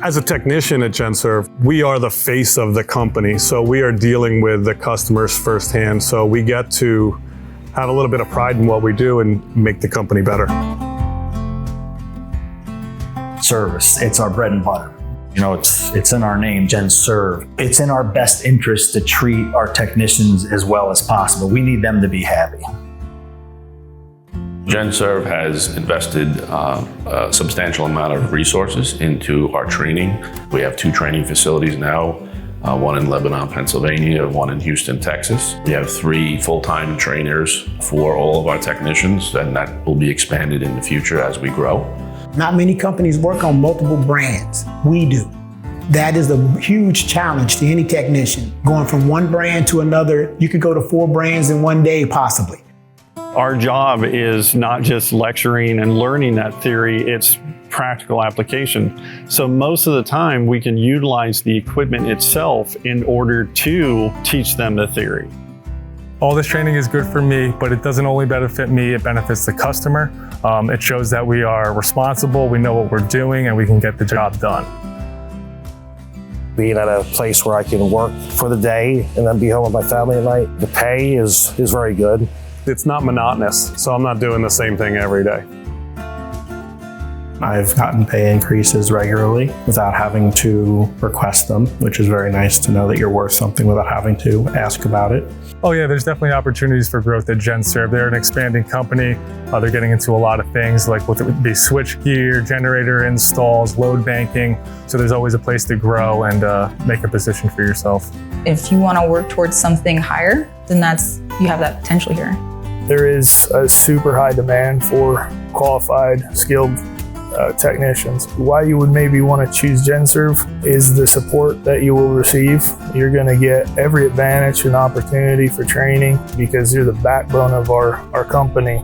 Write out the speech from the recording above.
As a technician at GenServe, we are the face of the company, so we are dealing with the customers firsthand, so we get to have a little bit of pride in what we do and make the company better. Service, it's our bread and butter. You know, it's in our name, GenServe. It's in our best interest to treat our technicians as well as possible. We need them to be happy. GenServe has invested a substantial amount of resources into our training. We have 2 training facilities now, one in Lebanon, Pennsylvania, one in Houston, Texas. We have 3 full-time trainers for all of our technicians, and that will be expanded in the future as we grow. Not many companies work on multiple brands. We do. That is a huge challenge to any technician. Going from one brand to another, you could go to 4 brands in one day, possibly. Our job is not just lecturing and learning that theory, it's practical application. So most of the time we can utilize the equipment itself in order to teach them the theory. All this training is good for me, but it doesn't only benefit me, it benefits the customer. It shows that we are responsible, we know what we're doing, and we can get the job done. Being at a place where I can work for the day and then be home with my family at night, the pay is very good. It's not monotonous, so I'm not doing the same thing every day. I've gotten pay increases regularly without having to request them, which is very nice to know that you're worth something without having to ask about it. Oh yeah, there's definitely opportunities for growth at GenServe. They're an expanding company. They're getting into a lot of things like what would be switchgear, generator installs, load banking. So there's always a place to grow and make a position for yourself. If you want to work towards something higher, then you have that potential here. There is a super high demand for qualified, skilled technicians. Why you would maybe want to choose GenServe is the support that you will receive. You're going to get every advantage and opportunity for training because you're the backbone of our company.